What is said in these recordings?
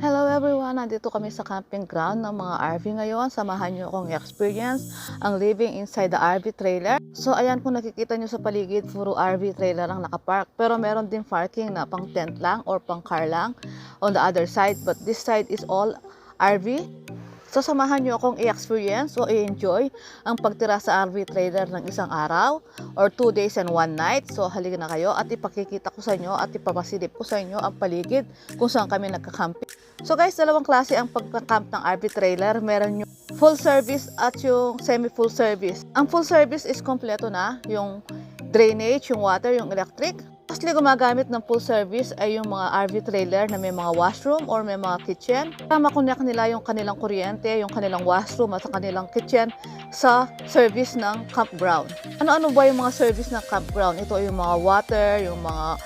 Hello everyone! Nandito kami sa camping ground ng mga RV ngayon. Samahan nyo akong experience ang living inside the RV trailer. So ayan, kung nakikita nyo sa paligid, puro RV trailer ang nakapark. Pero meron din parking na pang tent lang or pang car lang on the other side. But this side is all RV. So samahan nyo akong i-experience o i-enjoy ang pagtira sa RV trailer ng isang araw or 2 days and 1 night. So halika na kayo at ipakikita ko sa inyo at ipapasilip ko sa inyo ang paligid kung saan kami nagka-camping. So guys, dalawang klase ang pagka-camp ng RV trailer. Meron yung full service at yung semi-full service. Ang full service is kompleto na, yung drainage, yung water, yung electric. Mostly gumagamit ng full service ay yung mga RV trailer na may mga washroom or may mga kitchen. Para makonek nila yung kanilang kuryente, yung kanilang washroom at kanilang kitchen sa service ng campground. Ano-ano ba yung mga service ng campground? Ito yung mga water, yung mga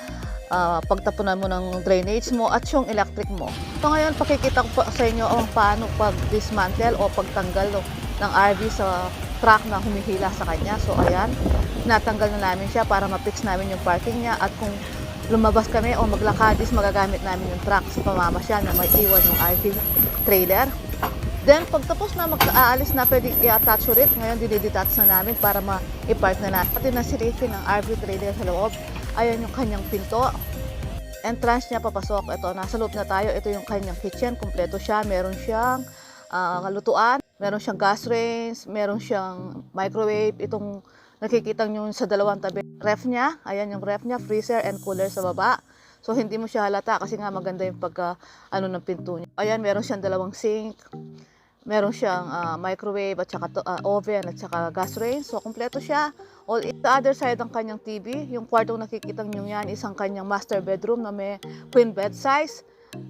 pagtapunan mo ng drainage mo at yung electric mo. So ngayon pakikita ko sa inyo kung paano pag-dismantle o pagtanggal ng RV sa truck na humihila sa kanya. So ayan, natanggal na namin siya para ma-fix namin yung parking niya at kung lumabas kami o maglakadis, magagamit namin yung truck sa pamamasya na may iwan yung RV trailer. Then pagtapos na mag-aalis na, pwedeng i-attach ulit. Ngayon dinidetach na namin para ma-i-park na natin. Pati na silipin ng RV trailer sa loob. Ayan yung kanyang pinto. Entrance niya papasok. Ito, nasa loob na tayo. Ito yung kanyang kitchen. Kompleto siya. Meron siyang lutuan. Meron siyang gas range. Meron siyang microwave. Itong nakikita nyo sa dalawang tabi. Ref niya. Ayan yung ref niya. Freezer and cooler sa baba. So hindi mo siya halata kasi nga maganda yung ng pinto niya. Ayan, meron siyang dalawang sink. Meron siyang microwave at saka oven at saka gas range. So kompleto siya. All in the other side ang kanyang TV. Yung kwartong nakikita nyo yan, isang kanyang master bedroom na may queen bed size.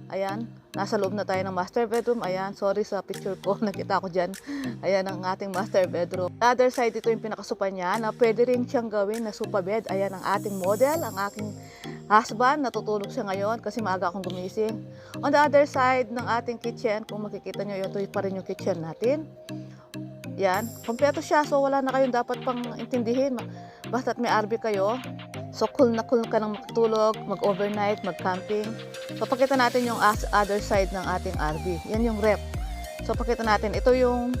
Ayan, nasa loob na tayo ng master bedroom. Ayan, sorry sa picture ko, nakita ko dyan. Ayan ang ating master bedroom. The other side, ito yung pinakasupan niya na pwede rin siyang gawin na sofa bed. Ayan ang ating model, ang aking husband. Natutulog siya ngayon kasi maaga akong gumising. On the other side ng ating kitchen, kung makikita nyo, ito pa rin yung kitchen natin. Yan, kompleto siya. So wala na kayong dapat pang intindihin. Basta't may RV kayo. So cool ka nang matulog, mag-overnight, mag-camping. So pakita natin yung other side ng ating RV. Yan yung rep. So pakita natin, ito yung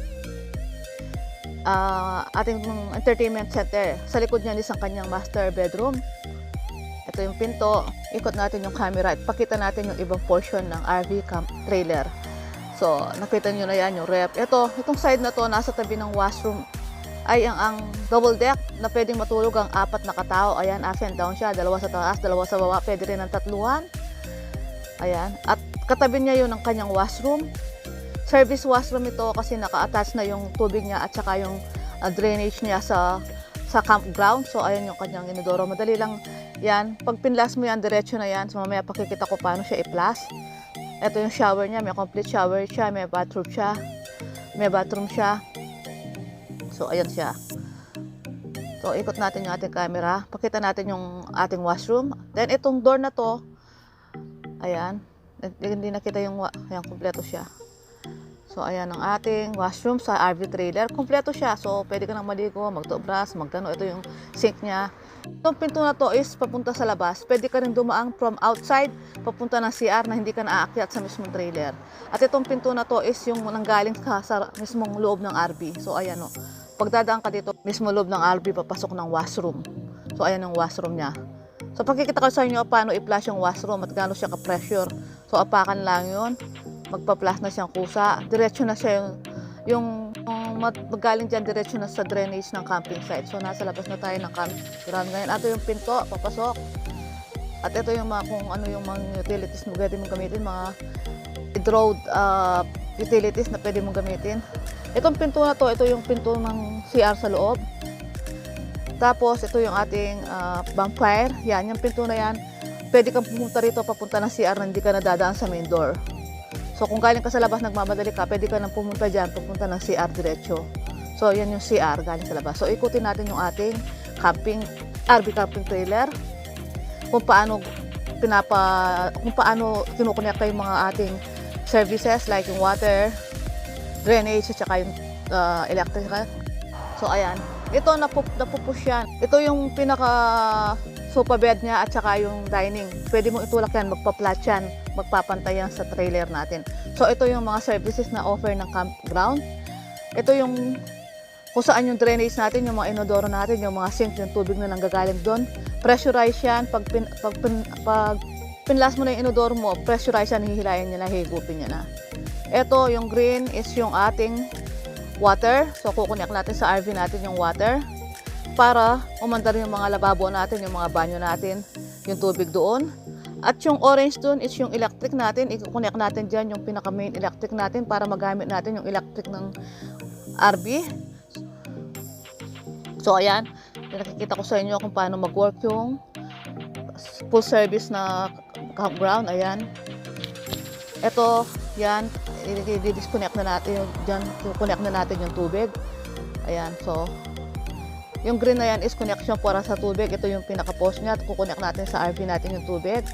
ating entertainment center. Sa likod niyan isang kanyang master bedroom. Ito yung pinto. Ikot natin yung camera at pakita natin yung ibang portion ng RV camp trailer. So, nakita nyo na yan, yung rep. Itong side na to, nasa tabi ng washroom, ay ang double deck na pwedeng matulog ang 4 na katao. Ayan, up and down siya. 2 sa taas, 2 sa baba. Pwede rin ang 3. Ayan. At katabi niya yun ang kanyang washroom. Service washroom ito kasi naka-attach na yung tubig niya at saka yung drainage niya sa campground. So, ayan yung kanyang inodoro. Madali lang yan. Pag pinlas mo yan, diretso na yan. So, mamaya pakikita ko paano siya i-plus. Ito yung shower niya, may complete shower siya, may bathroom siya. So, ayan siya. So, ikot natin yung ating camera. Pakita natin yung ating washroom. Then, itong door na to, ayan. Hindi nakita yung, ayan, kompleto siya. So, ayan ang ating washroom sa RV trailer. Kompleto siya. So, pwede ka nang maligo, magtobras, magdano. Ito yung sink niya. Itong pinto na to is papunta sa labas. Pwede ka rin dumaang from outside, papunta ng CR na hindi ka naaakyat sa mismong trailer. At itong pinto na to is yung nanggaling ka sa mismong loob ng RV. So, ayan o. Pagdadaan ka dito, mismo loob ng RV, papasok ng washroom. So, ayan ang washroom niya. So, pagkikita ko sa inyo paano i-flush yung washroom at gaano siya ka-pressure. So, apakan lang yun. Magpa-flush na siyang kusa. Diretso na siya yung magaling dyan, diretso na sa drainage ng camping site. So, nasa labas na tayo ng campground ngayon. Ito yung pinto, papasok. At ito yung mga, kung ano yung mga utilities na pwede mong gamitin, mga road utilities na pwede mong gamitin. Itong pinto na to, ito yung pinto ng CR sa loob. Tapos ito yung ating vampire. Yan, yung pinto na yan. Pwede kang pumunta rito papunta ng CR na hindi ka nadadaan sa main door. So kung galing ka sa labas nagmamadali ka, pwede ka nang pumunta dyan, papunta ng CR diretso. So yan yung CR galing sa labas. So ikutin natin yung ating RV camping trailer. Kung paano kinukonekta yung mga ating services like yung water, drainage at saka yung electrical. So ayan, ito napupush yan. Ito yung pinaka sofa bed niya at saka yung dining. Pwede mo itulak yan, magpa-flat yan, magpapantay yan sa trailer natin. So ito yung mga services na offer ng campground. Ito yung kung saan yung drainage natin, yung mga inodoro natin, yung mga sink, yung tubig na nanggagaling doon. Pressurize yan. Pag pinlas mo na yung inodoro mo, pressurize yan, hihilayan niya na, higupin niya na. Ito, yung green is yung ating water. So, kukunik natin sa RV natin yung water para umandar yung mga lababo natin, yung mga banyo natin, yung tubig doon. At yung orange doon is yung electric natin. Ikukunik natin dyan yung pinaka-main electric natin para magamit natin yung electric ng RV. So, ayan. Nakikita ko sa inyo kung paano mag-work yung full service na campground. Ayan. Ito, yan. I-disconnect na natin. Diyan, connect na natin yung tubig. Ayan. So, yung green na yan is connection para sa tubig. Ito yung pinaka-post niya. Kukonek natin sa RV natin yung tubig.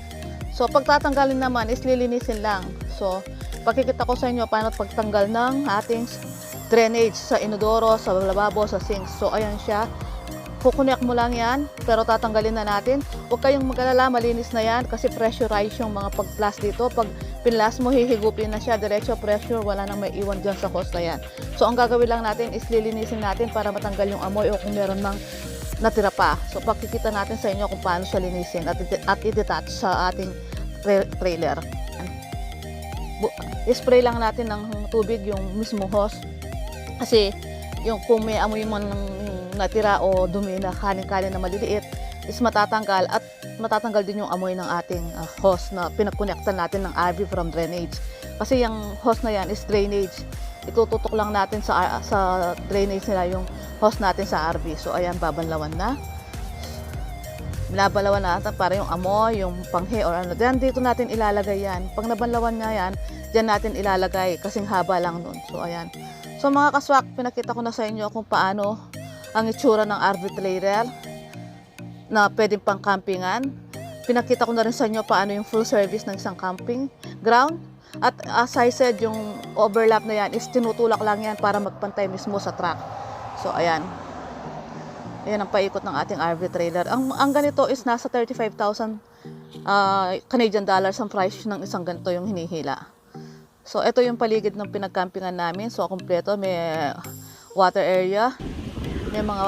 So, pagtatanggalin naman is lilinisin lang. So, pakikita ko sa inyo paano pagtanggal ng ating drainage sa inodoro, sa lababo, sa sinks. So, ayan siya. Kukunek mo lang yan, pero tatanggalin na natin. Huwag kayong mag-alala, malinis na yan kasi pressurize yung mga pag-plus dito. Pag pinlas mo, hihigupin na siya, diretso pressure, wala nang may iwan dyan sa hose na yan. So, ang gagawin lang natin is lilinisin natin para matanggal yung amoy o kung meron mang natira pa. So, pakikita natin sa inyo kung paano siya linisin at i-detach sa ating trailer. I-spray lang natin ng tubig yung mismo hose. Kasi yung kung may amoy man natira o dumi na kanin-kanin na maliliit is matatanggal at matatanggal din yung amoy ng ating hose na pinagkonektan natin ng RV from drainage. Kasi yung hose na yan is drainage. Itututok lang natin sa drainage nila yung hose natin sa RV. So ayan, babanlawan na. Binabalawan natin para yung amoy, yung panghe or ano. Then dito natin ilalagay yan. Pag nabanlawan nga yan, dyan natin ilalagay kasing haba lang nun. So ayan. So mga kaswak, pinakita ko na sa inyo kung paano ang itsura ng RV trailer na pwedeng pang campingan. Pinakita ko na rin sa inyo paano yung full service ng isang camping ground. At as I said, yung overlap na yan is tinutulak lang yan para magpantay mismo sa truck. So ayan. Ayan ang paikot ng ating RV trailer. Ang ganito is nasa 35,000 Canadian dollars ang price ng isang ganito yung hinihila. So, ito yung paligid ng pinagcampingan namin. So, kompleto. May water area. May mga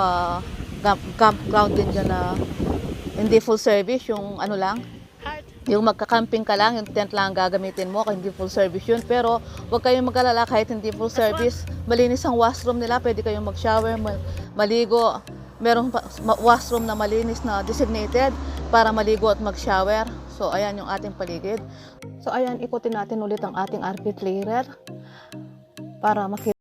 campground din dyan na hindi full service. Yung ano lang. Yung magka-camping ka lang, yung tent lang gagamitin mo. Hindi full service yun. Pero, huwag kayong mag-alala kahit hindi full service. Malinis ang washroom nila. Pwede kayong mag-shower, maligo. Merong washroom na malinis na designated para maligo at mag-shower. So, ayan yung ating paligid. So, ayan, ikutin natin ulit ang ating RV trailer para makita